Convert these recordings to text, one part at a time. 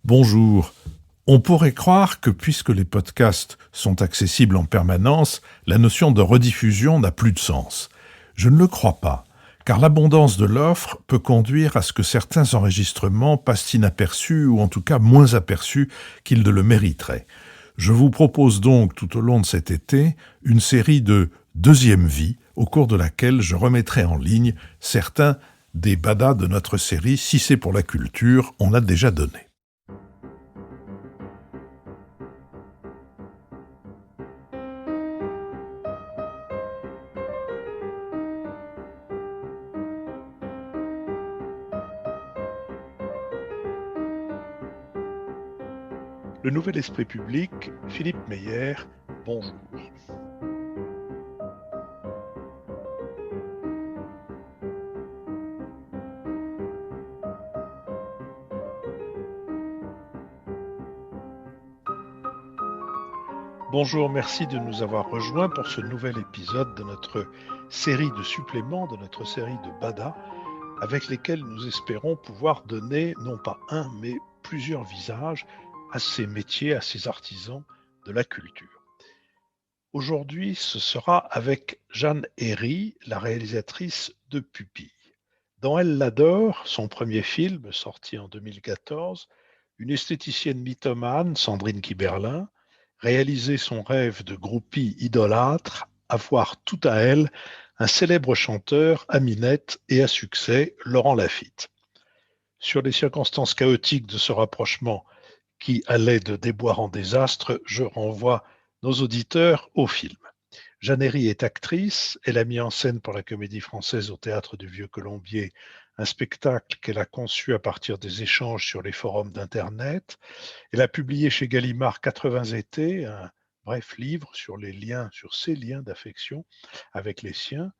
Bonjour. On pourrait croire que puisque les podcasts sont accessibles en permanence, la notion de rediffusion n'a plus de sens. Je ne le crois pas, car l'abondance de l'offre peut conduire à ce que certains enregistrements passent inaperçus ou en tout cas moins aperçus qu'ils ne le mériteraient. Je vous propose donc tout au long de cet été une série de deuxième vie au cours de laquelle je remettrai en ligne certains des badas de notre série Si c'est pour la culture, on a déjà donné. Le Nouvel Esprit Public, Philippe Meyer, bonjour. Bonjour, merci de nous avoir rejoints pour ce nouvel épisode de notre série de suppléments, de notre série de Bada, avec lesquels nous espérons pouvoir donner non pas un, mais plusieurs visages à ces métiers, à ces artisans de la culture. Aujourd'hui, ce sera avec Jeanne Herry, la réalisatrice de Pupille. Dans Elle l'adore, son premier film, sorti en 2014, une esthéticienne mythomane, Sandrine Kiberlin, réalisait son rêve de groupie idolâtre, avoir tout à elle un célèbre chanteur, Aminette, et à succès, Laurent Lafitte. Sur les circonstances chaotiques de ce rapprochement qui allait de déboire en désastre, je renvoie nos auditeurs au film. Jeanne Herry est actrice, elle a mis en scène pour la Comédie Française au Théâtre du Vieux-Colombier un spectacle qu'elle a conçu à partir des échanges sur les forums d'Internet. Elle a publié chez Gallimard 80 étés, un bref livre sur ces liens d'affection avec les siens.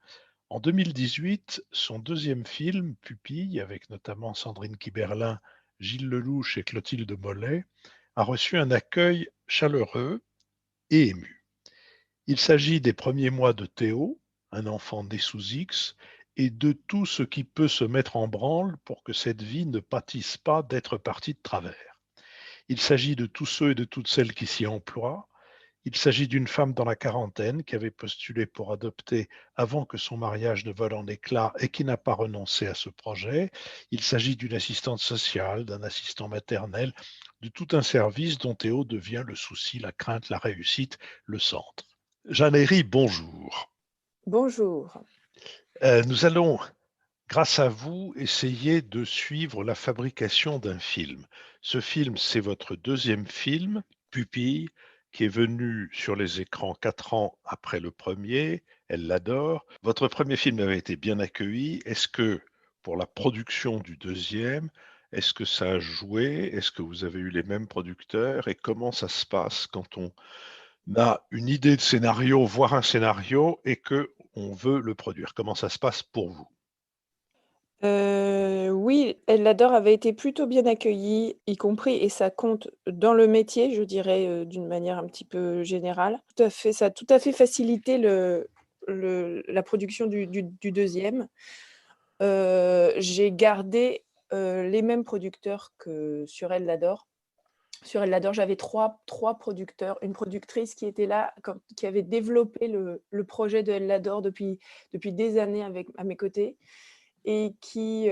En 2018, son deuxième film, Pupille, avec notamment Sandrine Kiberlin, Gilles Lelouch et Clotilde Mollet, a reçu un accueil chaleureux et ému. Il s'agit des premiers mois de Théo, un enfant né sous X, et de tout ce qui peut se mettre en branle pour que cette vie ne pâtisse pas d'être partie de travers. Il s'agit de tous ceux et de toutes celles qui s'y emploient. Il s'agit d'une femme dans la quarantaine qui avait postulé pour adopter avant que son mariage ne vole en éclats et qui n'a pas renoncé à ce projet. Il s'agit d'une assistante sociale, d'un assistant maternel, de tout un service dont Théo devient le souci, la crainte, la réussite, le centre. Jeanne Herry, bonjour. Bonjour. Nous allons, grâce à vous, essayer de suivre la fabrication d'un film. Ce film, c'est votre deuxième film, Pupille, qui est venu sur les écrans 4 ans après le premier. Elle l'adore. Votre premier film avait été bien accueilli. Est-ce que, pour la production du deuxième, est-ce que ça a joué? Est-ce que vous avez eu les mêmes producteurs? Et comment ça se passe quand on a une idée de scénario, voire un scénario, et que on veut le produire? Comment ça se passe pour vous? Oui, Elle l'adore avait été plutôt bien accueillie, y compris et ça compte dans le métier, je dirais, d'une manière un petit peu générale. Tout à fait, ça a tout à fait facilité la production du 2e. J'ai gardé, les mêmes producteurs que sur Elle l'adore. Sur Elle l'adore, j'avais trois producteurs, une productrice qui était là qui avait développé le projet de Elle l'adore depuis des années à mes côtés et qui,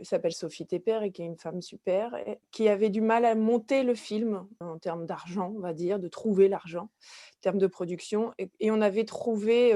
s'appelle Sophie Tepper et qui est une femme super et qui avait du mal à monter le film en termes d'argent, on va dire, de trouver l'argent, en termes de production et on avait trouvé,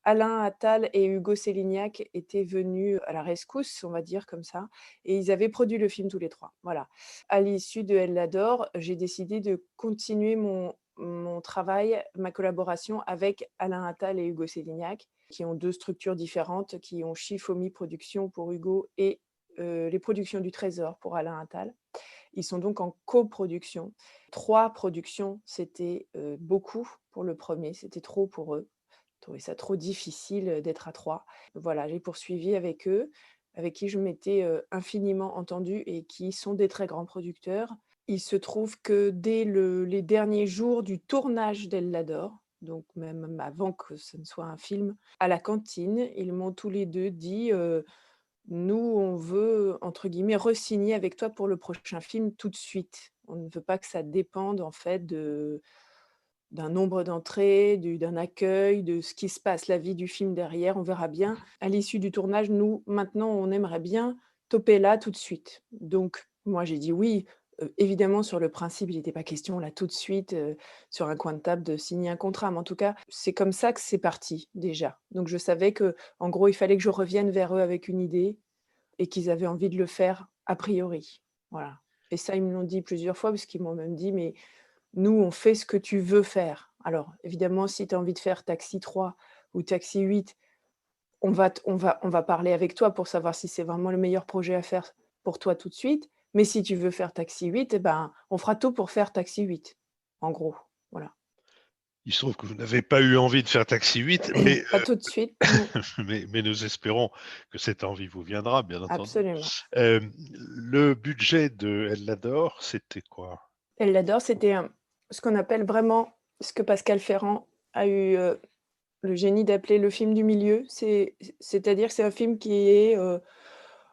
Alain Attal et Hugo Sélignac étaient venus à la rescousse, on va dire comme ça, et ils avaient produit le film tous les 3. Voilà. À l'issue de Elle l'adore, j'ai décidé de continuer mon travail, ma collaboration avec Alain Attal et Hugo Sélignac, qui ont 2 structures différentes, qui ont Chifomi Productions pour Hugo et les Productions du Trésor pour Alain Attal. Ils sont donc en coproduction. 3 productions, c'était, beaucoup pour le premier, c'était trop pour eux. Ils trouvaient ça trop difficile, d'être à 3. Voilà, j'ai poursuivi avec eux, avec qui je m'étais, infiniment entendue et qui sont des très grands producteurs. Il se trouve que dès les derniers jours du tournage d'Elle l'adore, donc même avant que ce ne soit un film, à la cantine, ils m'ont tous les 2 dit, Nous, on veut, entre guillemets, «re-signer avec toi pour le prochain film tout de suite». On ne veut pas que ça dépende, en fait, d'un nombre d'entrées, d'un accueil, de ce qui se passe, la vie du film derrière, on verra bien. À l'issue du tournage, nous, maintenant, on aimerait bien toper là, tout de suite. Donc moi, j'ai dit oui. Évidemment, sur le principe, il n'était pas question là, tout de suite, sur un coin de table, de signer un contrat. Mais en tout cas, c'est comme ça que c'est parti, déjà. Donc je savais que, en gros, il fallait que je revienne vers eux avec une idée et qu'ils avaient envie de le faire a priori. Voilà. Et ça, ils me l'ont dit plusieurs fois parce qu'ils m'ont même dit: «Mais nous, on fait ce que tu veux faire». Alors évidemment, si tu as envie de faire Taxi 3 ou Taxi 8, on va parler avec toi pour savoir si c'est vraiment le meilleur projet à faire pour toi tout de suite. Mais si tu veux faire Taxi 8, eh ben, on fera tout pour faire Taxi 8, en gros, voilà. Il se trouve que vous n'avez pas eu envie de faire Taxi 8, mais, Pas tout de suite, non, mais nous espérons que cette envie vous viendra, bien entendu. absolument. Le budget de Elle l'adore, c'était quoi? Elle l'adore, c'était ce qu'on appelle vraiment, ce que Pascal Ferrand a eu, le génie d'appeler le film du milieu. C'est-à-dire que c'est un film qui est,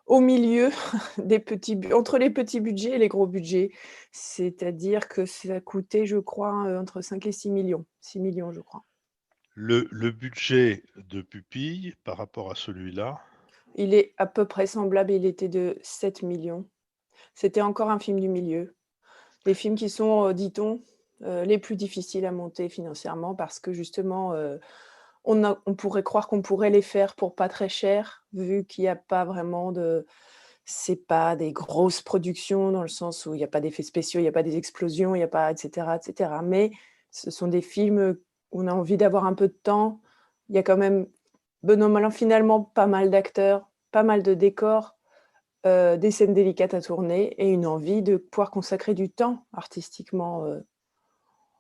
au milieu entre les petits budgets et les gros budgets. C'est-à-dire que ça a coûté, je crois, entre 5 et 6 millions. 6 millions, je crois. Le budget de Pupille par rapport à celui-là? Il est à peu près semblable, il était de 7 millions. C'était encore un film du milieu. Les films qui sont, dit-on, les plus difficiles à monter financièrement parce que justement, on pourrait croire qu'on pourrait les faire pour pas très cher, vu qu'il y a pas vraiment de c'est pas des grosses productions dans le sens où il y a pas d'effets spéciaux, il y a pas des explosions, il y a pas et cetera et cetera. Mais ce sont des films, où on a envie d'avoir un peu de temps. Il y a quand même, bon an mal an, finalement pas mal d'acteurs, pas mal de décors, des scènes délicates à tourner et une envie de pouvoir consacrer du temps artistiquement,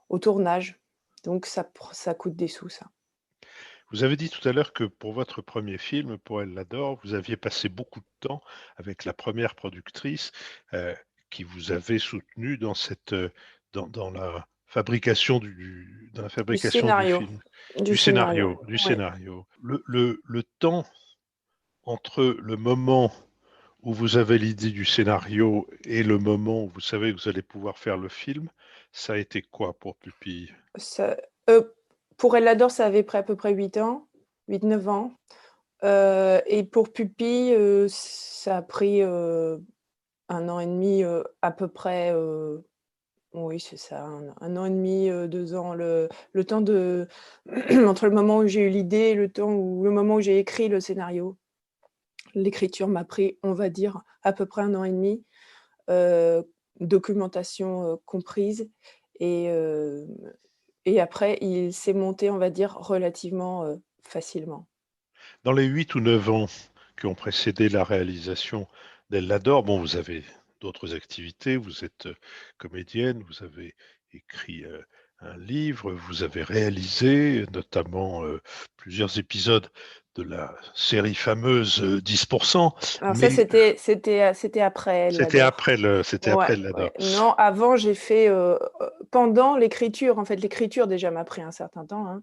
au tournage. Donc ça coûte des sous, ça. Vous avez dit tout à l'heure que pour votre premier film, pour Elle l'adore, vous aviez passé beaucoup de temps avec la première productrice, qui vous avait soutenu dans cette, dans la fabrication dans la Du fabrication du scénario, film, du scénario, du ouais. scénario. Le temps entre le moment où vous avez l'idée du scénario et le moment où vous savez que vous allez pouvoir faire le film, ça a été quoi pour Pupille? Ça, pour Elle l'adore, ça avait pris à peu près 8 ans, 8-9 ans, et pour Pupille, ça a pris, 1 an et demi, à peu près, oui, c'est ça, 1 an et demi, 2 ans, le temps de entre le moment où j'ai eu l'idée et le moment où j'ai écrit le scénario. L'écriture m'a pris, on va dire, à peu près 1 an et demi, heu, documentation, comprise et après il s'est monté, on va dire, relativement, facilement. Dans les 8 ou 9 ans qui ont précédé la réalisation d'Elle l'adore, bon, vous avez d'autres activités, vous êtes, comédienne, vous avez écrit, un livre, vous avez réalisé notamment, plusieurs épisodes de la série fameuse, 10. Alors ça, Mais c'était après Elle l'adore. c'était après Ouais, Elle l'adore. ouais. Non, avant j'ai fait, pendant l'écriture, en fait, l'écriture déjà m'a pris un certain temps, hein,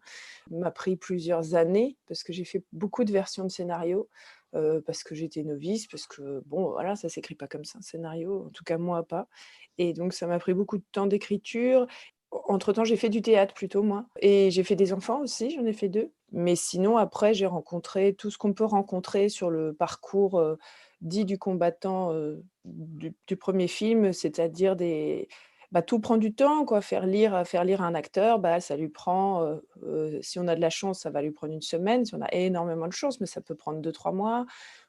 m'a pris plusieurs années parce que j'ai fait beaucoup de versions de scénario, parce que j'étais novice, parce que bon, voilà, ça s'écrit pas comme ça un scénario, en tout cas moi pas et donc ça m'a pris beaucoup de temps d'écriture. Entre-temps, j'ai fait du théâtre plutôt moi et j'ai fait des enfants aussi, j'en ai fait 2. Mais sinon après j'ai rencontré tout ce qu'on peut rencontrer sur le parcours, dit du combattant, du 1er film, c'est-à-dire tout prend du temps quoi. Faire lire un acteur, ça lui prend, si on a de la chance, ça va lui prendre une semaine, si on a énormément de chance, mais ça peut prendre 2-3 mois.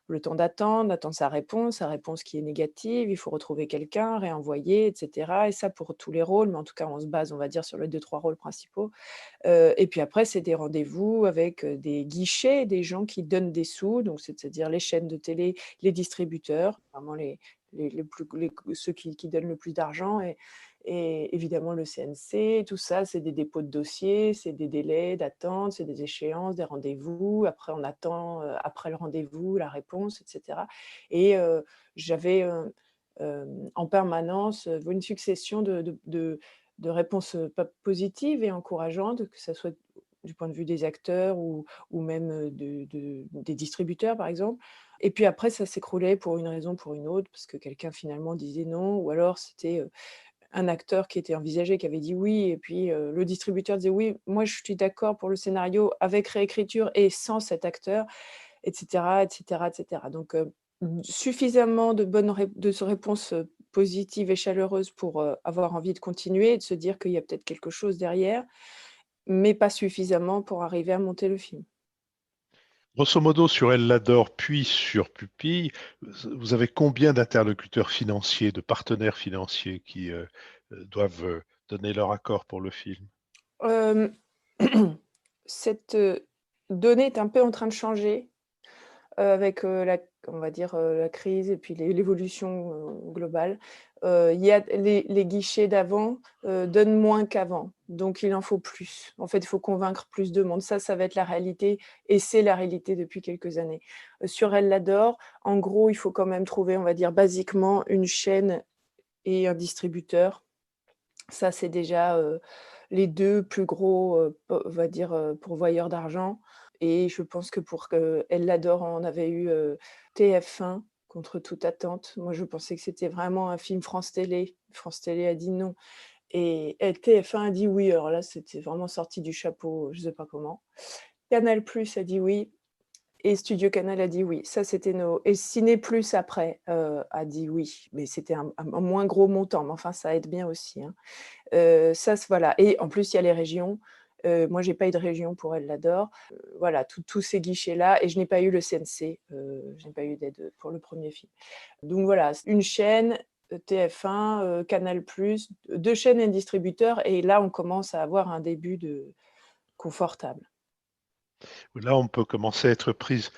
Le temps d'attendre sa réponse qui est négative, il faut retrouver quelqu'un, réenvoyer et cetera et ça pour tous les rôles, mais en tout cas on se base, on va dire, sur les 2-3 rôles principaux. Et puis après, c'est des rendez-vous avec, des guichets, des gens qui donnent des sous, donc c'est-à-dire les chaînes de télé, les distributeurs, vraiment les plus ceux qui donnent le plus d'argent et évidemment le CNC. Tout ça, c'est des dépôts de dossiers, c'est des délais d'attente, c'est des échéances, des rendez-vous. Après, on attend, après le rendez-vous, la réponse et cetera et j'avais, en permanence, une succession de réponses, pas positives et encourageantes, que ça soit du point de vue des acteurs ou même, des distributeurs, par exemple. Et puis après, ça s'écroulait pour une raison ou pour une autre, parce que quelqu'un finalement disait non, ou alors c'était un acteur qui était envisagé, qui avait dit oui, et puis le distributeur disait oui, moi je suis d'accord pour le scénario avec réécriture et sans cet acteur, etc., etc., etc. Donc suffisamment de réponses positives et chaleureuses pour avoir envie de continuer et de se dire qu'il y a peut-être quelque chose derrière, mais pas suffisamment pour arriver à monter le film. Grosso modo, sur Elle l'adore, puis sur Pupille, vous avez combien d'interlocuteurs financiers, de partenaires financiers qui doivent donner leur accord pour le film? Hem, cette donnée est un peu en train de changer. Avec, la on va dire, la crise et puis l'évolution, globale. Il y a les guichets d'avant, donnent moins qu'avant, donc il en faut plus. En fait, il faut convaincre plus de monde. Ça va être la réalité et c'est la réalité depuis quelques années. Sur Elle l'adore, en gros, il faut quand même trouver, on va dire, basiquement, une chaîne et un distributeur. Ça, c'est déjà, les 2 plus gros, on va dire, pourvoyeurs d'argent, et je pense que pour qu'elle l'adore, on avait eu, TF1 contre toute attente. Moi, je pensais que c'était vraiment un film France Télé. France Télé a dit non et TF1 a dit oui. Alors là, c'était vraiment sorti du chapeau, je sais pas comment. Canal+ a dit oui. Et Studio Canal a dit oui. Ça, c'était nos et Ciné+ après, a dit oui, mais c'était un moins gros montant, mais enfin ça aide bien aussi, hein. Ça voilà, et en plus il y a les régions. Moi j'ai pas eu de région pour Elle l'adore. Voilà, tous ces guichets-là, et je n'ai pas eu le CNC, je n'ai pas eu d'aide pour le premier film. Donc voilà, une chaîne, TF1, Canal+, 2 chaînes et un distributeur, et là on commence à avoir un début de confortable. Là, on peut commencer à être prise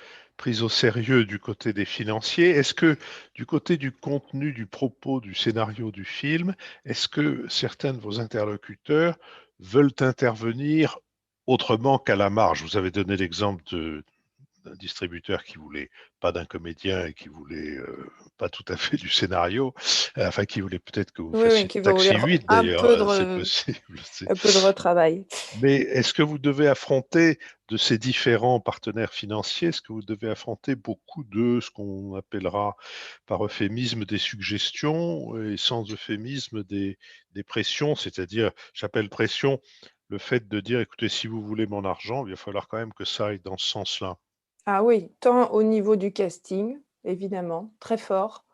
au sérieux du côté des financiers. Est-ce que du côté du contenu, du propos, du scénario du film, est-ce que certains de vos interlocuteurs veulent intervenir autrement qu'à la marge? Vous avez donné l'exemple d'un distributeur qui voulait pas d'un comédien et qui voulait pas tout à fait du scénario, enfin qui voulait peut-être que vous Oui, oui, fassiez qui va Taxi vouloir 8 un d'ailleurs, peu de c'est re possible. un peu de retravail. Mais est-ce que vous devez affronter de ces différents partenaires financiers, est-ce que vous devez affronter beaucoup de ce qu'on appellera par euphémisme des suggestions et sans euphémisme des pressions? C'est-à-dire, j'appelle pression le fait de dire: «Écoutez, si vous voulez mon argent, il va falloir quand même que ça aille dans ce sens-là». Ah oui, tant au niveau du casting, évidemment, très fort.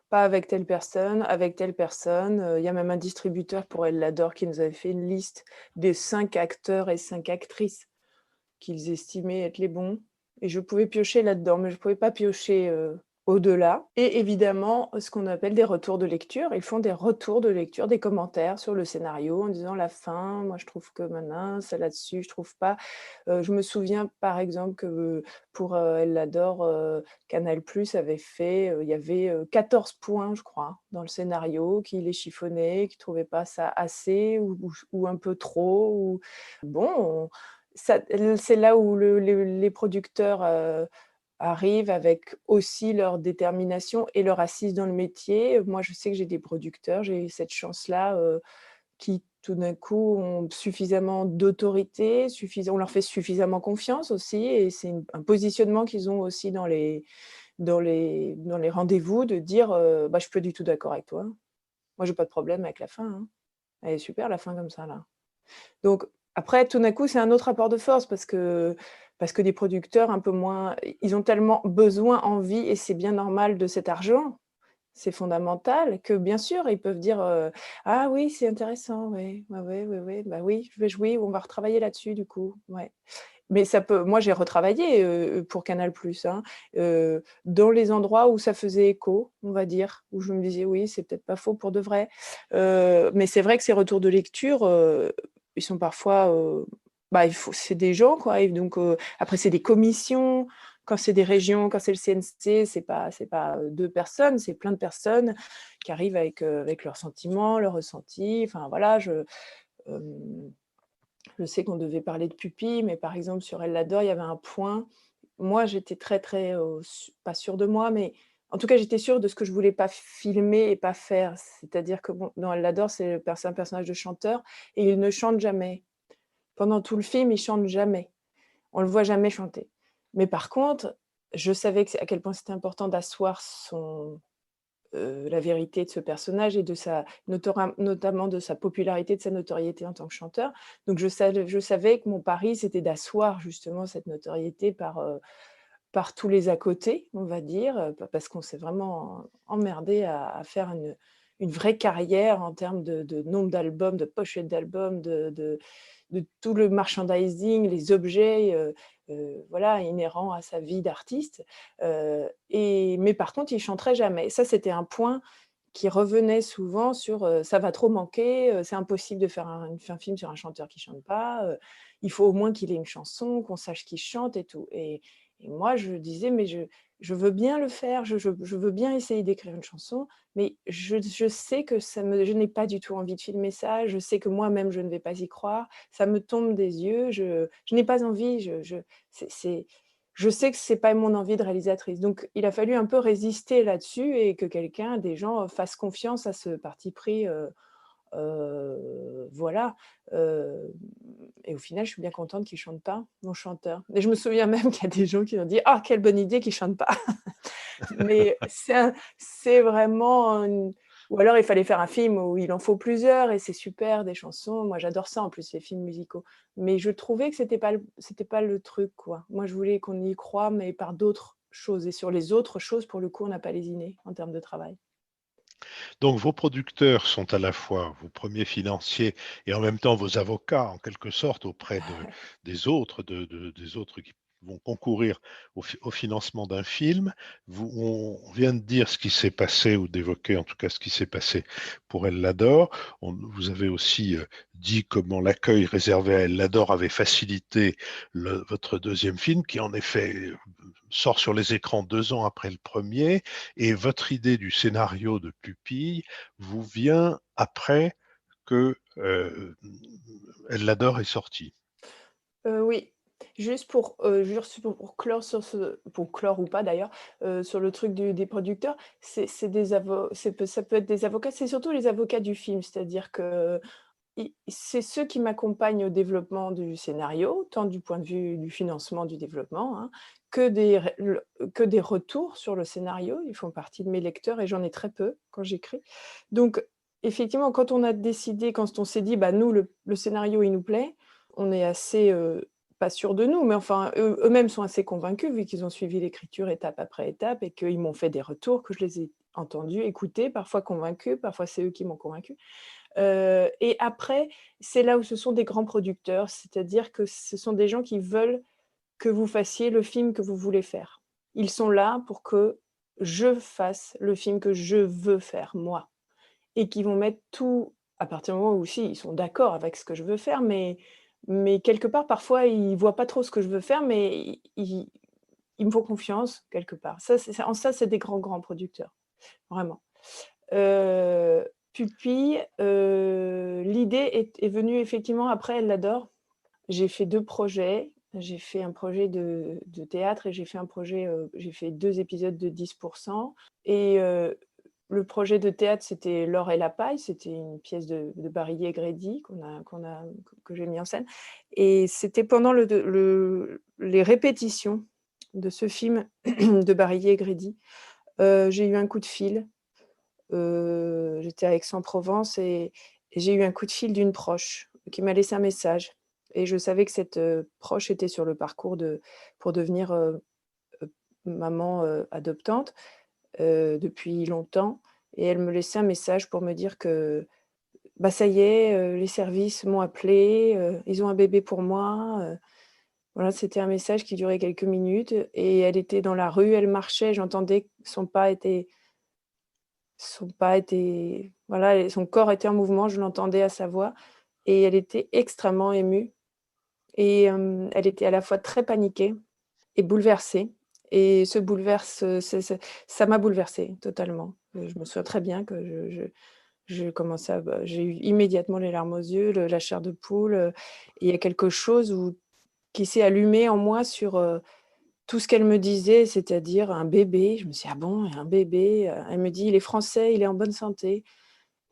Pas avec telle personne, avec telle personne. Il y a même un distributeur pour Elle l'adore qui nous avait fait une liste des 5 acteurs et 5 actrices qu'ils estimaient être les bons, et je pouvais piocher là-dedans, mais je pouvais pas piocher, au-delà, et évidemment, ce qu'on appelle des retours de lecture. Ils font des retours de lecture, des commentaires sur le scénario en disant: «La fin, moi je trouve que nin ça là-dessus, je trouve pas». Je me souviens par exemple que pour, Elle l'adore, Canal+ avait fait, il y avait, 14 points je crois dans le scénario qui les chiffonnaient, qui trouvaient pas ça assez ou un peu trop, ou bon, ça c'est là où les producteurs, arrivent avec aussi leur détermination et leur assise dans le métier. Moi, je sais que j'ai des producteurs, j'ai eu cette chance-là, qui tout d'un coup ont suffisamment d'autorité, on leur fait suffisamment confiance aussi, et c'est un positionnement qu'ils ont aussi dans les rendez-vous, de dire, «Bah, je suis pas du tout d'accord avec toi. Moi, j'ai pas de problème avec la fin, hein. Elle est super la fin comme ça là». Donc après, tout d'un coup, c'est un autre rapport de force parce que des producteurs un peu moins, ils ont tellement besoin, envie, et c'est bien normal, de cet argent, c'est fondamental, que bien sûr, ils peuvent dire, «Ah oui, c'est intéressant, ouais, ouais, ouais, ouais, ouais, bah oui, je vais jouer, on va retravailler là-dessus du coup, ouais». Mais ça peut moi j'ai retravaillé, pour Canal+, hein, dans les endroits où ça faisait écho, on va dire, où je me disais: «Oui, c'est peut-être pas faux pour de vrai». Mais c'est vrai que ces retours de lecture, ils sont parfois, bah, c'est des gens quoi, et donc après c'est des commissions. Quand c'est des régions, quand c'est le CNC, c'est pas 2 personnes, c'est plein de personnes qui arrivent avec leurs sentiments, leurs ressentis. Enfin voilà, hem je sais qu'on devait parler de pupilles, mais par exemple sur Elle l'adore, il y avait un point. Moi, j'étais très, très, pas sûre de moi, mais en tout cas, j'étais sûre de ce que je voulais pas filmer et pas faire. C'est-à-dire que bon, dans Elle l'adore, c'est un personnage de chanteur et il ne chante jamais. Pendant tout le film, il chante jamais. On le voit jamais chanter. Mais par contre, je savais à quel point c'était important d'asseoir la vérité de ce personnage et de notamment de sa popularité, de sa notoriété en tant que chanteur. Donc je savais que mon pari, c'était d'asseoir justement cette notoriété par tous les à côté, on va dire, parce qu'on s'est vraiment emmerdé à faire une vraie carrière en termes de nombre d'albums, de pochettes d'albums, de tout le merchandising, les objets, voilà, inhérents à sa vie d'artiste. Mais par contre, il chanterait jamais. Ça, c'était un point qui revenait souvent sur, «Ça va trop manquer, c'est impossible de faire un film sur un chanteur qui chante pas, il faut au moins qu'il ait une chanson, qu'on sache qu'il chante et tout». Et moi, je disais: «Mais je veux bien le faire, je veux bien essayer d'écrire une chanson, mais je sais que je n'ai pas du tout envie de filmer ça, je sais que moi-même je ne vais pas y croire, ça me tombe des yeux, je n'ai pas envie, je sais que c'est pas mon envie de réalisatrice». Donc il a fallu un peu résister là-dessus et que des gens, fassent confiance à ce parti pris, voilà, heu et au final, je suis bien contente qu'il chante pas, mon chanteur. Et je me souviens même qu'il y a des gens qui ont dit: «Ah, quelle bonne idée qu'il chante pas!» Mais c'est vraiment une ou alors il fallait faire un film où il en faut plusieurs et c'est super, des chansons. Moi, j'adore ça en plus, les films musicaux. Mais je trouvais que c'était pas le truc, quoi. Moi, je voulais qu'on y croie, mais par d'autres choses et sur les autres choses, pour le coup, on n'a pas lésiné en termes de travail. Donc vos producteurs sont à la fois vos premiers financiers et en même temps vos avocats en quelque sorte auprès des autres, des autres qui vont concourir au financement d'un film. On vient de dire ce qui s'est passé ou d'évoquer en tout cas ce qui s'est passé pour Elle l'adore. Vous avez aussi dit comment l'accueil réservé à Elle l'adore avait facilité votre deuxième film qui en effet sort sur les écrans 2 ans après le premier. Et votre idée du scénario de Pupille vous vient après que Elle l'adore est sorti. Oui, juste pour clore pour clore ou pas d'ailleurs, sur le truc des producteurs, c'est des avo ça peut être des avocats, c'est surtout les avocats du film. C'est-à-dire que c'est ceux qui m'accompagnent au développement du scénario, tant du point de vue du financement du développement, hein, que des retours sur le scénario. Ils font partie de mes lecteurs et j'en ai très peu quand j'écris. Donc effectivement, quand on s'est dit: «Bah, nous, le scénario, il nous plaît», on est assez, pas sûrs de nous, mais enfin, eux-mêmes sont assez convaincus vu qu'ils ont suivi l'écriture étape après étape et qu'ils m'ont fait des retours, que je les ai entendus, écoutés, parfois convaincus, parfois c'est eux qui m'ont convaincue. Et après, c'est là où ce sont des grands producteurs, c'est-à-dire que ce sont des gens qui veulent que vous fassiez le film que vous voulez faire. Ils sont là pour que je fasse le film que je veux faire, moi, et qui vont mettre tout à partir du moment où aussi ils sont d'accord avec ce que je veux faire, mais quelque part, parfois, ils voient pas trop ce que je veux faire, mais ils me font confiance quelque part. En ça, c'est des grands, grands producteurs, vraiment. Pupille, l'idée est venue effectivement après Elle l'adore. J'ai fait 2 projets. J'ai fait un projet de théâtre et j'ai fait 2 épisodes de 10 et le projet de théâtre, c'était L'or et la paille. C'était une pièce de Barillet-Grédy que j'ai mis en scène et c'était pendant les répétitions de ce film de Barillet-Grédy. J'ai eu un coup de fil. J'étais à Aix-en-Provence et j'ai eu un coup de fil d'une proche qui m'a laissé un message et je savais que cette, proche était sur le parcours pour devenir, maman, adoptante, depuis longtemps et elle me laissait un message pour me dire que, bah, ça y est, les services m'ont appelée, ils ont un bébé pour moi, voilà, c'était un message qui durait quelques minutes et elle était dans la rue, elle marchait, j'entendais que son pas était voilà et son corps était en mouvement, je l'entendais à sa voix et elle était extrêmement émue et elle était à la fois très paniquée et bouleversée et ça m'a bouleversée totalement. Je me souviens très bien que je commençais j'ai eu immédiatement les larmes aux yeux, la chair de poule, et il y a quelque chose qui s'est allumé en moi sur, tout ce qu'elle me disait, c'est-à-dire un bébé. Je me suis dit: «Ah bon, un bébé?» Elle me dit: «Il est français, il est en bonne santé».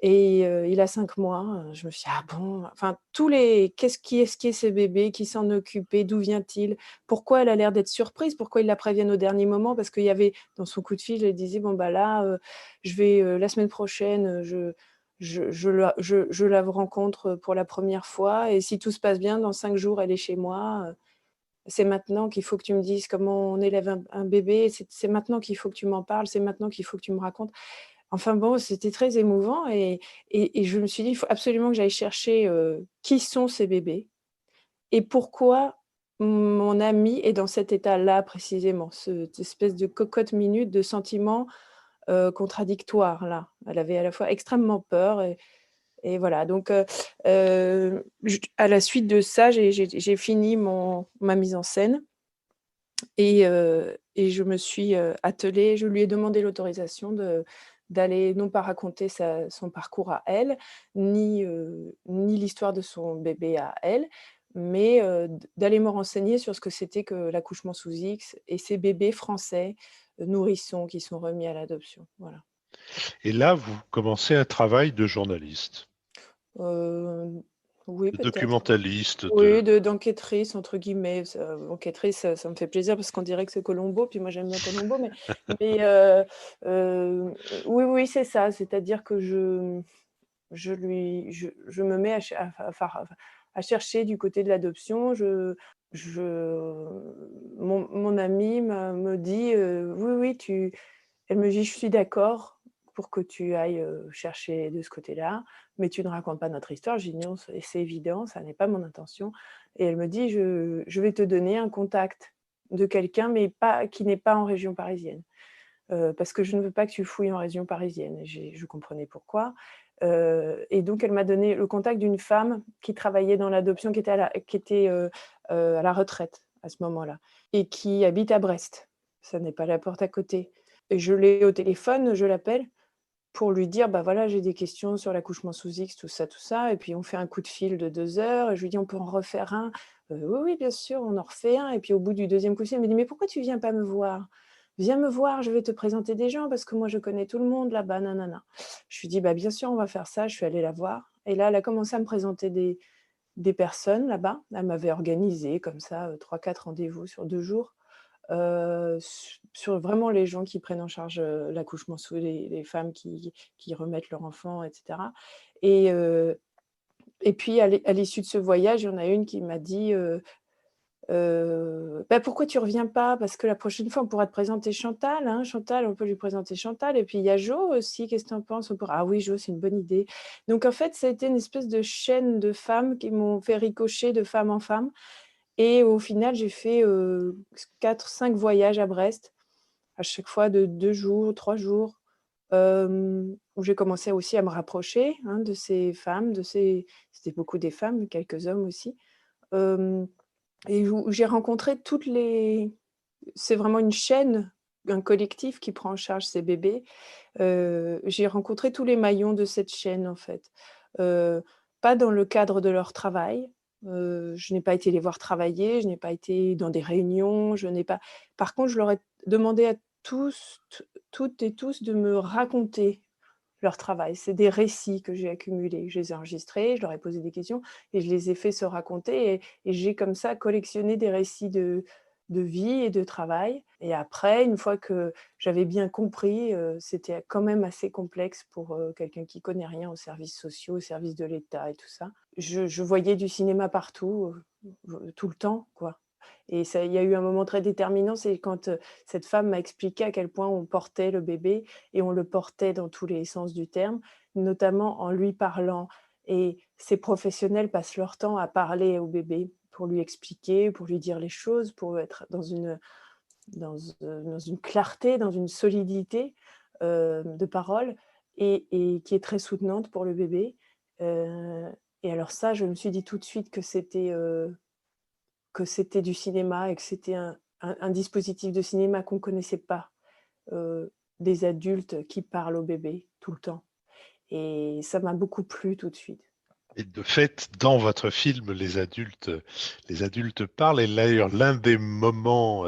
Et il a 5 mois, je me suis dit: «Ah bon?» Enfin qu'est-ce qui est ce bébé? Qui s'en occupait? D'où vient-il? Pourquoi elle a l'air d'être surprise? Pourquoi ils la préviennent au dernier moment? Parce qu'il y avait dans son coup de fil, elle disait: «Bon bah là, je vais, la semaine prochaine, je la rencontre, pour la première fois et si tout se passe bien, dans 5 jours, elle est chez moi, c'est maintenant qu'il faut que tu me dises comment on élève un bébé, c'est maintenant qu'il faut que tu m'en parles, c'est maintenant qu'il faut que tu me racontes». Enfin bon, c'était très émouvant et je me suis dit: «Il faut absolument que j'aille chercher, qui sont ces bébés et pourquoi mon amie est dans cet état-là précisément». Cette espèce de cocotte minute de sentiments, contradictoires là. Elle avait à la fois extrêmement peur et voilà donc j à la suite de ça, j'ai fini ma mise en scène et je me suis, attelée, je lui ai demandé l'autorisation d'aller non pas raconter son parcours à elle, ni l'histoire de son bébé à elle, mais d'aller me renseigner sur ce que c'était que l'accouchement sous X et ces bébés français, nourrissons qui sont remis à l'adoption. Voilà. Et là, vous commencez un travail de journaliste, Heu, oui de peut-être. documentaliste, Oui, de «d'enquêtrice» entre guillemets, ça enquêtrice, ça me fait plaisir parce qu'on dirait que c'est Columbo, puis moi j'aime bien Columbo, mais oui, oui, c'est ça. C'est-à-dire que je me mets à chercher du côté de l'adoption. Je mon amie me dit, «Oui, oui, tu» elle me dit: «Je suis d'accord pour que tu ailles, chercher de ce côté-là, mais tu ne racontes pas notre histoire». Je dis: «Non, c'est évident, ça n'est pas mon intention» et elle me dit: «Je vais te donner un contact de quelqu'un, mais pas qui n'est pas en région parisienne, parce que je ne veux pas que tu fouilles en région parisienne». Et je comprenais pourquoi, et donc elle m'a donné le contact d'une femme qui travaillait dans l'adoption, à la retraite à ce moment-là et qui habite à Brest. Ça n'est pas la porte à côté. Et je l'ai au téléphone, je l'appelle pour lui dire: «Bah, voilà, j'ai des questions sur l'accouchement sous X, tout ça» et puis on fait un coup de fil de 2 heures et je lui dis: «On peut en refaire un?» «Oui, oui, bien sûr, on en refait un» et puis au bout du deuxième coup de fil, elle me dit: «Mais pourquoi tu viens pas me voir? Viens me voir, je vais te présenter des gens parce que moi je connais tout le monde là-bas, nanana». Je lui dis: «Bah, bien sûr, on va faire ça». Je suis allée la voir et là, elle a commencé à me présenter des personnes là-bas. Elle m'avait organisé comme ça, 3-4 rendez-vous sur 2 jours. Sur vraiment les gens qui prennent en charge, l'accouchement sous les femmes qui remettent leur enfant et cetera et et puis à l'issue de ce voyage, il y en a une qui m'a dit, «Bah, pourquoi tu reviens pas? Parce que la prochaine fois, on pourra te présenter Chantal, hein. Chantal, on peut lui présenter Chantal et puis il y a Jo aussi, qu'est-ce que tu en penses? On pourra» «Ah oui, Jo, c'est une bonne idée». Donc en fait, ça a été une espèce de chaîne de femmes qui m'ont fait ricocher de femme en femme et au final, j'ai fait, 4-5 voyages à Brest, à chaque fois de 2 jours, 3 jours, où j'ai commencé aussi à me rapprocher, hein, de ces femmes, c'était beaucoup des femmes, mais quelques hommes aussi, hem et où j'ai rencontré toutes les c'est vraiment une chaîne, un collectif qui prend en charge ces bébés. J'ai rencontré tous les maillons de cette chaîne, en fait. Heu, Pas dans le cadre de leur travail, je n'ai pas été les voir travailler, je n'ai pas été dans des réunions, je n'ai pas par contre, je leur ai demandé à tous, toutes et tous de me raconter leur travail. C'est des récits que j'ai accumulés. Je les ai enregistrés, je leur ai posé des questions et je les ai fait se raconter et j'ai comme ça collectionné des récits de vie et de travail et après, une fois que j'avais bien compris, c'était quand même assez complexe pour, quelqu'un qui connaît rien aux services sociaux, aux services de l'État et tout ça. Je voyais du cinéma partout, tout le temps, quoi et ça il y a eu un moment très déterminant, c'est quand, cette femme m'a expliqué à quel point on portait le bébé et on le portait dans tous les sens du terme, notamment en lui parlant et ces professionnels passent leur temps à parler au bébé pour lui expliquer, pour lui dire les choses, pour être dans une clarté, dans une solidité, de parole et qui est très soutenante pour le bébé, heu et alors ça, je me suis dit tout de suite que c'était du cinéma et que c'était un dispositif de cinéma qu'on ne connaissait pas, des adultes qui parlent aux bébés tout le temps et ça m'a beaucoup plu tout de suite. Et de fait, dans votre film, les adultes parlent. Et d'ailleurs, l'un des moments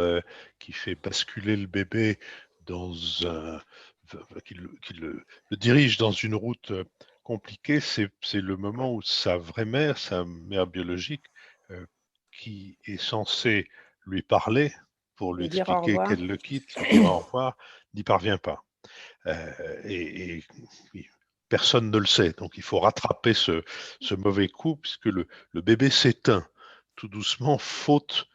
qui fait basculer le bébé dans un, qui le dirige dans une route compliqué, c'est le moment où sa vraie mère, sa mère biologique, qui est censée lui parler pour lui Lui dire au expliquer revoir. qu'elle le quitte, lui dire au revoir, n'y parvient pas. Et oui, personne ne le sait. Donc il faut rattraper ce mauvais coup, puisque le bébé s'éteint tout doucement, faute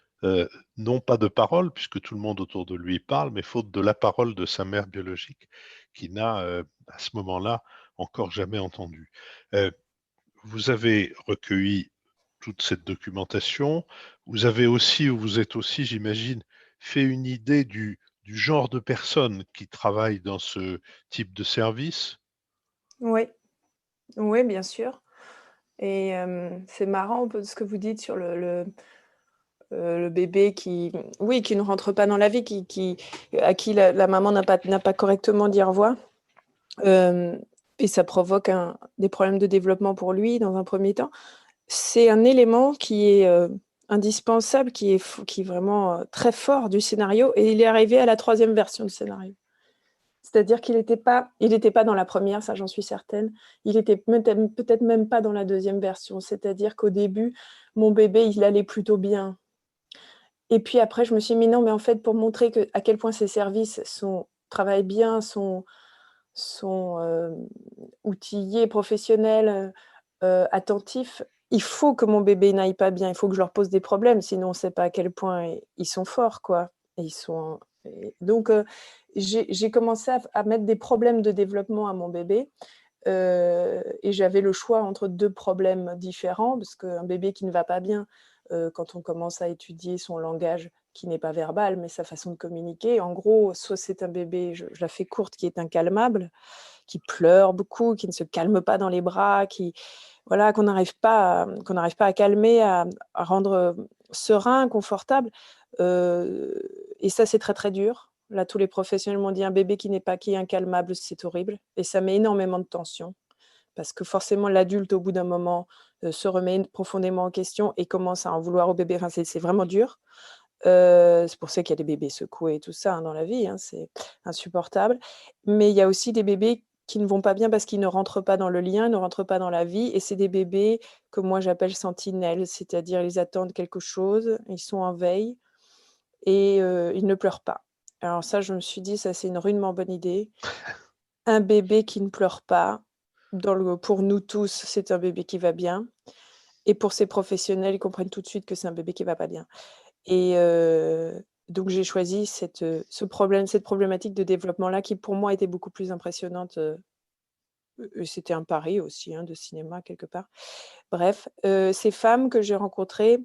non pas de parole, puisque tout le monde autour de lui parle, mais faute de la parole de sa mère biologique, qui n'a à ce moment-là encore jamais entendu. Euh, Vous avez recueilli toute cette documentation. Vous êtes aussi, j'imagine, fait une idée du genre de personnes qui travaillent dans ce type de service. Oui, oui, bien sûr. Et c'est marrant un peu ce que vous dites sur le bébé qui, oui, qui ne rentre pas dans la vie, à qui la maman n'a pas correctement dit au revoir. Et ça provoque des problèmes de développement pour lui dans un premier temps. C'est un élément qui est indispensable, qui est vraiment très fort du scénario, et il est arrivé à la 3e version du scénario. C'est-à-dire qu'il n'était pas dans la première, ça j'en suis certaine. Il était peut-être même pas dans la 2e version. C'est-à-dire qu'au début, mon bébé, il allait plutôt bien. Et puis après, je me suis dit, mais non, mais en fait, pour montrer à quel point ces services travaillent bien, sont outillés, professionnels, attentifs, il faut que mon bébé n'aille pas bien, il faut que je leur pose des problèmes, sinon on ne sait pas à quel point ils sont forts, quoi. Donc, j'ai commencé à mettre des problèmes de développement à mon bébé, et j'avais le choix entre 2 problèmes différents, parce qu'un bébé qui ne va pas bien, quand on commence à étudier son langage, qui n'est pas verbal, mais sa façon de communiquer, en gros, soit c'est un bébé, je la fais courte, qui est incalmable, qui pleure beaucoup, qui ne se calme pas dans les bras, voilà, qu'on n'arrive pas à calmer, à rendre serein, confortable. Et ça, c'est très, très dur. Là, tous les professionnels m'ont dit: «Un bébé qui est incalmable, c'est horrible», et ça met énormément de tension, parce que forcément l'adulte, au bout d'un moment, se remet profondément en question et commence à en vouloir au bébé. Enfin, c'est vraiment dur. C'est pour ça qu'il y a des bébés secoués et tout ça, hein, dans la vie, hein, c'est insupportable. Mais il y a aussi des bébés qui ne vont pas bien parce qu'ils ne rentrent pas dans le lien, ne rentrent pas dans la vie, et c'est des bébés que moi j'appelle sentinelles, c'est-à-dire ils attendent quelque chose, ils sont en veille, et ils ne pleurent pas. Alors ça, je me suis dit: «Ça, c'est une rudement bonne idée». Un bébé qui ne pleure pas, pour nous tous, c'est un bébé qui va bien, et pour ces professionnels, ils comprennent tout de suite que c'est un bébé qui va pas bien. Et donc j'ai choisi cette problématique de développement-là, qui pour moi était beaucoup plus impressionnante, c'était un pari aussi, hein, de cinéma quelque part. Bref, ces femmes que j'ai rencontrées,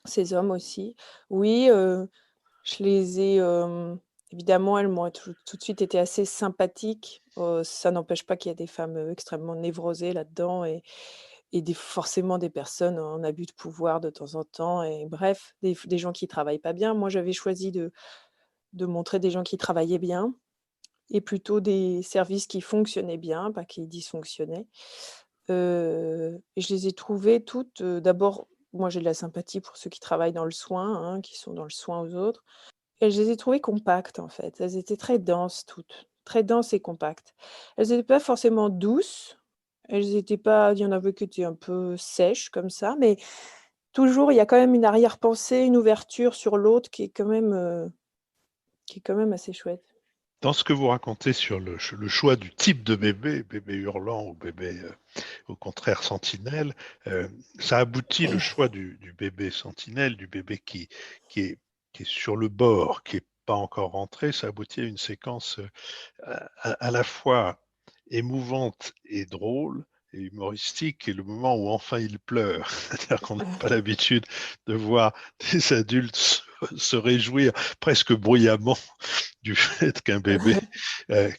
ces hommes aussi, oui, je les ai, évidemment, elles m'ont tout de suite été assez sympathiques. Ça n'empêche pas qu'il y a des femmes, extrêmement névrosées là-dedans, et forcément des personnes en abus de pouvoir de temps en temps, et bref, des gens qui travaillent pas bien. Moi, j'avais choisi de montrer des gens qui travaillaient bien, et plutôt des services qui fonctionnaient bien, pas qui dysfonctionnaient. Et je les ai trouvées toutes, d'abord, moi j'ai de la sympathie pour ceux qui travaillent dans le soin, hein, qui sont dans le soin aux autres, et je les ai trouvées compactes, en fait. Elles étaient très denses toutes, très denses et compactes. Elles n'étaient pas forcément douces, elles étaient pas, il y en avait qui étaient un peu sèches comme ça, mais toujours il y a quand même une arrière-pensée, une ouverture sur l'autre qui est quand même assez chouette. Dans ce que vous racontez sur le choix du type de bébé, bébé hurlant ou bébé au contraire sentinelle, ça aboutit, le choix du bébé sentinelle, du bébé qui est, qui est sur le bord, qui n'est pas encore rentré, ça aboutit à une séquence à la fois émouvante et drôle et humoristique, et le moment où enfin il pleure. C'est-à-dire qu'on n'a pas l'habitude de voir des adultes se réjouir presque bruyamment du fait qu'un bébé,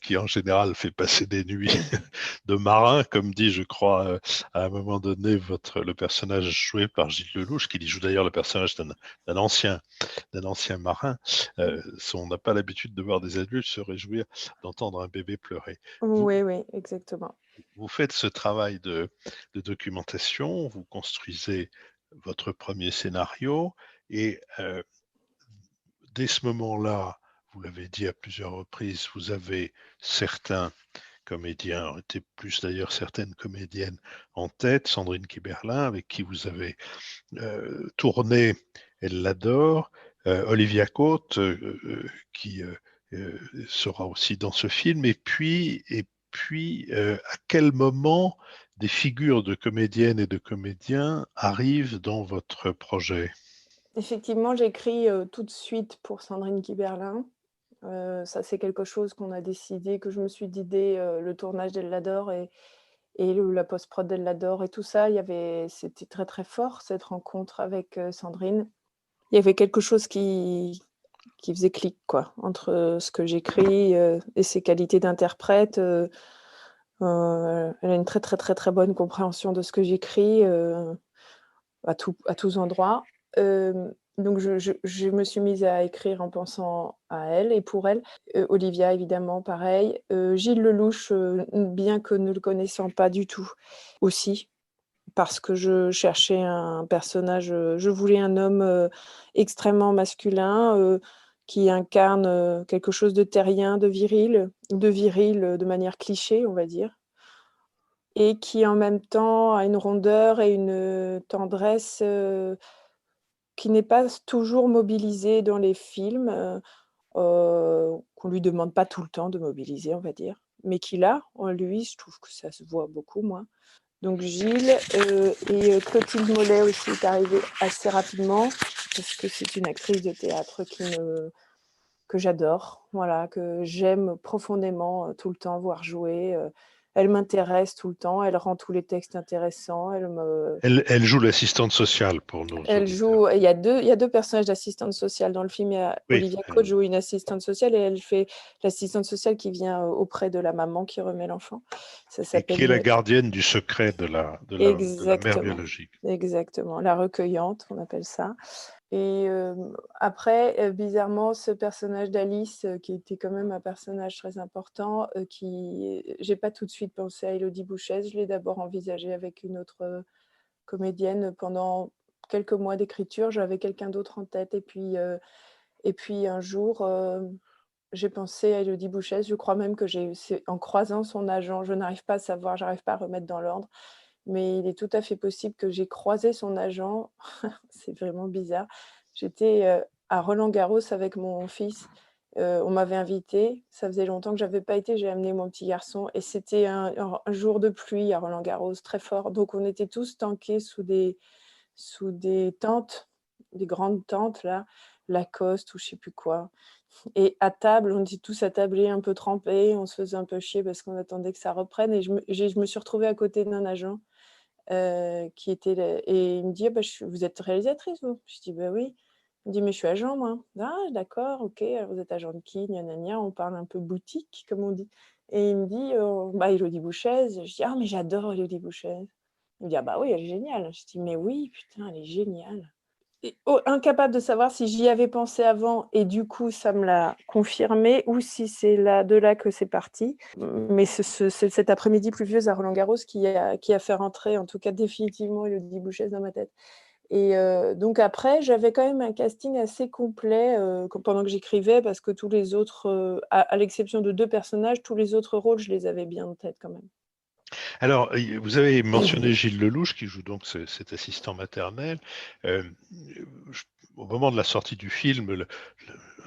qui en général fait passer des nuits de marin, comme dit, je crois, à un moment donné, le personnage joué par Gilles Lelouch, qui joue d'ailleurs le personnage d'un ancien, d'un ancien marin, on n'a pas l'habitude de voir des adultes se réjouir d'entendre un bébé pleurer. Vous, Oui, oui, exactement. vous faites ce travail de documentation, vous construisez votre premier scénario, et dès ce moment-là, vous l'avez dit à plusieurs reprises, vous avez certains, comédiens, étaient plus d'ailleurs certaines comédiennes en tête, Sandrine Kiberlin, avec qui vous avez tourné Elle l'adore, Olivia Cotte, qui sera aussi dans ce film, et puis à quel moment des figures de comédiennes et de comédiens arrivent dans votre projet? Effectivement, j'écris, tout de suite pour Sandrine Kiberlin. Ça, c'est quelque chose qu'on a décidé, que je me suis dit dès, le tournage d'Elle l'adore et la post-prod d'Elle l'adore et tout ça, c'était très, très fort cette rencontre avec, Sandrine. Il y avait quelque chose qui faisait clic quoi, entre ce que j'écris, et ses qualités d'interprète. Elle a une très, très, très, très bonne compréhension de ce que j'écris, à tous endroits. Donc je me suis mise à écrire en pensant à elle et pour elle. Olivia évidemment pareil. Gilles Lelouch, bien que ne le connaissant pas du tout, aussi. Parce que je cherchais un personnage, je voulais un homme, extrêmement masculin, qui incarne, quelque chose de terrien, de viril, de manière cliché, on va dire, et qui en même temps a une rondeur et une tendresse, qui n'est pas toujours mobilisée dans les films, qu'on lui demande pas tout le temps de mobiliser, on va dire, mais qu'il a en lui. Je trouve que ça se voit beaucoup, moi. Donc Gilles, et Clotilde Mollet aussi est arrivée assez rapidement parce que c'est une actrice de théâtre que j'adore, voilà, que j'aime profondément, tout le temps voir jouer. Elle m'intéresse tout le temps, elle rend tous les textes intéressants, Elle joue l'assistante sociale pour nos elle auditeurs. joue. Il y a deux personnages d'assistante sociale dans le film. Il y a Oui, Olivia Cotte joue une assistante sociale et elle fait l'assistante sociale qui vient, auprès de la maman qui remet l'enfant. Ça et qui est s'appelle la gardienne du secret de la mère exactement, biologique. exactement, la recueillante, on appelle ça. Et après, bizarrement, ce personnage d'Alice, qui était quand même un personnage très important, j'ai pas tout de suite pensé à Élodie Bouchèze. Je l'ai d'abord envisagé avec une autre, comédienne pendant quelques mois d'écriture. J'avais quelqu'un d'autre en tête et puis un jour, j'ai pensé à Élodie Bouchèze. Je crois même que c'est en croisant son agent, je n'arrive pas à savoir, j'arrive pas à remettre dans l'ordre, mais il est tout à fait possible que j'ai croisé son agent. C'est vraiment bizarre. J'étais, à Roland-Garros avec mon fils. On m'avait invitée, ça faisait longtemps que j'avais pas été, j'ai amené mon petit garçon et c'était un jour de pluie à Roland-Garros très fort, donc on était tous tankés sous des tentes, des grandes tentes là, Lacoste ou je sais plus quoi, et à table, on était tous attablés, un peu trempés, on se faisait un peu chier parce qu'on attendait que ça reprenne et je me suis retrouvée à côté d'un agent, qui était le et il me dit: «Ah bah, vous êtes réalisatrice vous?» Je dis: «Bah oui». Il me dit: «Mais je suis agent moi». «Ah d'accord, OK, vous êtes agent de qui? Gna gna gna». On parle un peu boutique comme on dit et il me dit: «Bah, Élodie Bouchèze». Je dis: «Ah mais j'adore Élodie Bouchèze». Il me dit: «Ah bah oui, elle est géniale». Je dis: «Mais oui, putain, elle est géniale». Et incapable de savoir si j'y avais pensé avant et du coup ça me l'a confirmé ou si c'est de là que c'est parti. Mais c'est cet après-midi pluvieuse à Roland-Garros qui a fait rentrer en tout cas définitivement Élodie Bouchèze dans ma tête. Et donc après j'avais quand même un casting assez complet, pendant que j'écrivais parce que tous les autres, à l'exception de 2 personnages, tous les autres rôles, je les avais bien en tête quand même. Alors, vous avez mentionné Gilles Lelouch, qui joue donc cet assistant maternel. Euh, Au moment de la sortie du film,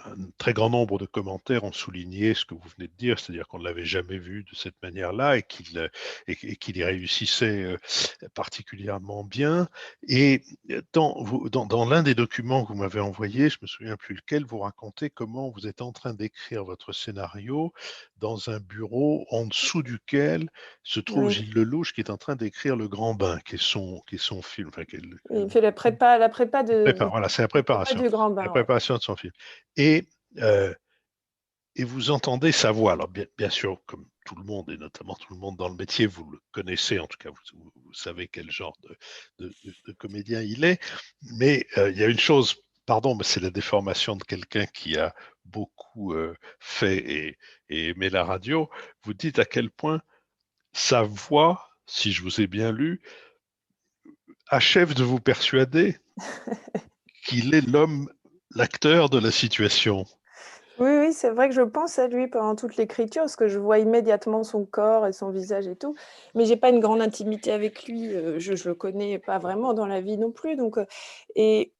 un très grand nombre de commentaires ont souligné ce que vous venez de dire, c'est-à-dire qu'on ne l'avait jamais vu de cette manière-là et qu'il y réussissait particulièrement bien. Et dans l'un des documents que vous m'avez envoyé, je me souviens plus lequel, vous racontez comment vous êtes en train d'écrire votre scénario dans un bureau en dessous duquel se trouve Oui, Gilles Lelouch qui est en train d'écrire Le Grand Bain, qui est son film. Enfin, il fait la prépa voilà, c'est du Grand la Bain, ouais. préparation de son film. Et, euh, et vous entendez sa voix. Alors, bien sûr, comme tout le monde, et notamment tout le monde dans le métier, vous le connaissez, en tout cas, vous savez quel genre de comédien il est. Mais il y a une chose, pardon, mais c'est la déformation de quelqu'un qui a beaucoup fait et aimé la radio. Vous dites à quel point sa voix, si je vous ai bien lu, achève de vous persuader qu'il est l'acteur de la situation. Oui, oui, c'est vrai que je pense à lui pendant toute l'écriture, parce que je vois immédiatement son corps et son visage et tout, mais j'ai pas une grande intimité avec lui, je le connais pas vraiment dans la vie non plus, donc et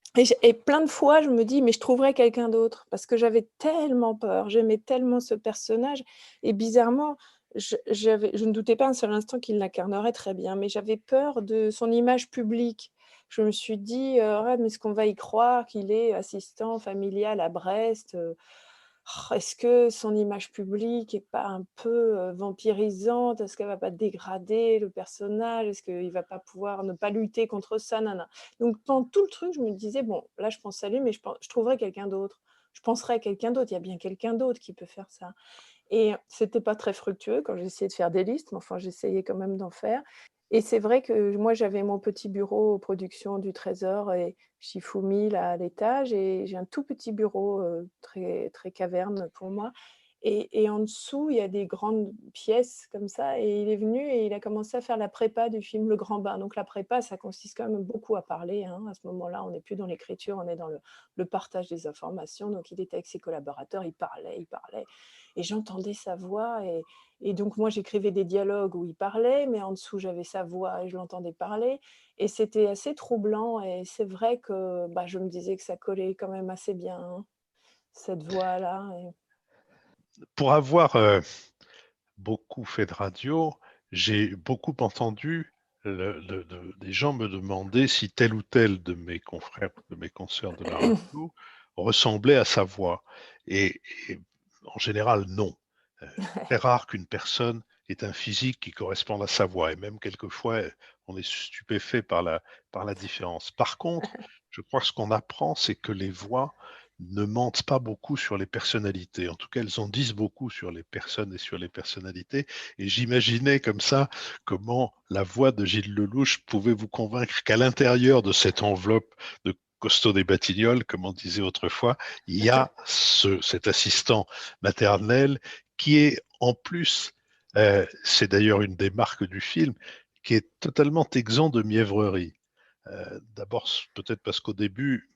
plein de fois, je me dis: «Mais je trouverai quelqu'un d'autre», parce que j'avais tellement peur, j'aimais tellement ce personnage et bizarrement, je ne doutais pas un seul instant qu'il l'incarnerait très bien, mais j'avais peur de son image publique. Je me suis dit: «Ah mais est-ce qu'on va y croire qu'il est assistant familial à Brest?» Est-ce que son image publique est pas un peu, vampirisante? Est-ce qu'elle va pas dégrader le personnage? Est-ce qu'il va pas pouvoir ne pas lutter contre ça? Nin Donc pendant tout le truc, je me disais: «Bon, là, je pense à lui, mais je trouverai quelqu'un d'autre. Je penserai à quelqu'un d'autre. Il y a bien quelqu'un d'autre qui peut faire ça». Et c'était pas très fructueux quand j'ai essayé de faire des listes, mais enfin, j'essayais quand même d'en faire. Et c'est vrai que moi, j'avais mon petit bureau aux productions du Trésor et Shifumi, là, à l'étage et j'ai un tout petit bureau, très très caverne pour moi et en dessous, il y a des grandes pièces comme ça et il est venu et il a commencé à faire la prépa du film Le Grand Bain. Donc la prépa, ça consiste quand même beaucoup à parler, hein. À ce moment-là, on n'est plus dans l'écriture, on est dans le partage des informations. Donc il était avec ses collaborateurs, il parlait et j'entendais sa voix et donc moi j'écrivais des dialogues où il parlait, mais en dessous j'avais sa voix et je l'entendais parler et c'était assez troublant et c'est vrai que, bah, je me disais que ça collait quand même assez bien, hein, cette voix-là et Pour avoir beaucoup fait de radio, j'ai beaucoup entendu des gens me demander si tel ou tel de mes confrères, de mes consoeurs de la radio ressemblait à sa voix. Et en général, non. Euh, Très rare qu'une personne ait un physique qui corresponde à sa voix. Et même quelquefois, on est stupéfait par la différence. Par contre, je crois que ce qu'on apprend, c'est que les voix ne mentent pas beaucoup sur les personnalités. En tout cas, elles en disent beaucoup sur les personnes et sur les personnalités. Et j'imaginais comme ça comment la voix de Gilles Lelouch pouvait vous convaincre qu'à l'intérieur de cette enveloppe de costaud des Batignolles, comme on disait autrefois, il y a cet assistant maternel qui est en plus, c'est d'ailleurs une des marques du film, qui est totalement exempt de mièvrerie. D'abord, peut-être parce qu'au début,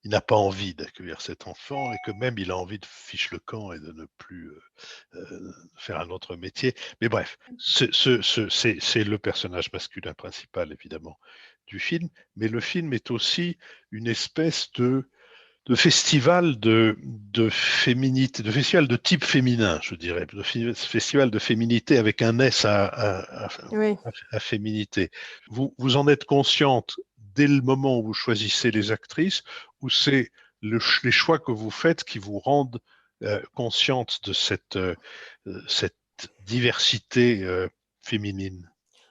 il n'a pas envie d'accueillir cet enfant et que même il a envie de fiche le camp et de ne plus faire un autre métier. Mais bref, c'est le personnage masculin principal, évidemment, du film. Mais le film est aussi une espèce de festival de féminité, de festival de type féminin, je dirais, de festival de féminité avec un S oui. à féminité. Vous en êtes consciente dès le moment où vous choisissez les actrices, ou c'est les choix que vous faites qui vous rendent consciente de cette diversité féminine?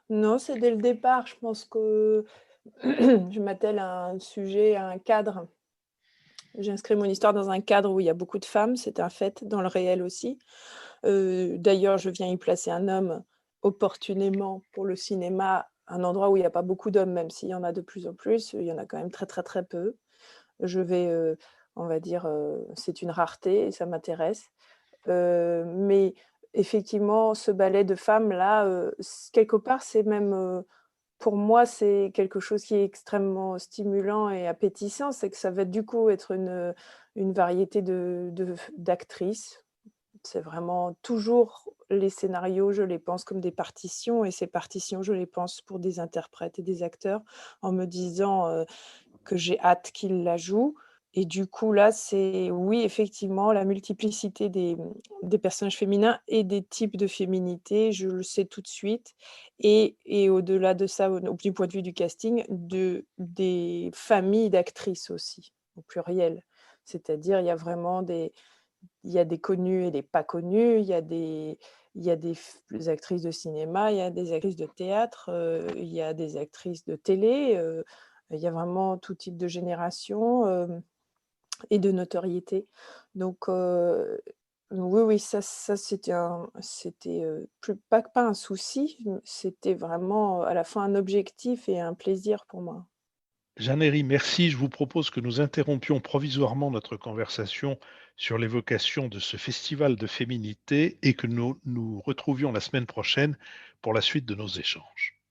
Non, c'est dès le départ, je pense que je m'attelle à un sujet, à un cadre. J'inscris mon histoire dans un cadre où il y a beaucoup de femmes, c'est un fait, dans le réel aussi. D'ailleurs, je viens y placer un homme opportunément pour le cinéma, un endroit où il y a pas beaucoup d'hommes, même s'il y en a de plus en plus, il y en a quand même très, très, très peu. Je vais, on va dire, c'est une rareté et ça m'intéresse. Mais effectivement, ce ballet de femmes-là, quelque part, c'est même, pour moi, c'est quelque chose qui est extrêmement stimulant et appétissant. C'est que ça va du coup être une variété d'actrices. C'est vraiment toujours les scénarios, je les pense comme des partitions et ces partitions, je les pense pour des interprètes et des acteurs en me disant, que j'ai hâte qu'ils la jouent et du coup là, c'est oui, effectivement, la multiplicité des personnages féminins et des types de féminité, je le sais tout de suite et au-delà de ça, du point de vue du casting, des familles d'actrices aussi, au pluriel. C'est-à-dire, il y a des connus et des pas connus, il y a des actrices de cinéma, il y a des actrices de théâtre, il y a des actrices de télé, il y a vraiment tout type de génération, et de notoriété. Donc oui, oui, ça c'était, plus pas un souci, c'était vraiment, à la fois un objectif et un plaisir pour moi. Jeannery, merci. Je vous propose que nous interrompions provisoirement notre conversation sur l'évocation de ce festival de féminité et que nous nous retrouvions la semaine prochaine pour la suite de nos échanges.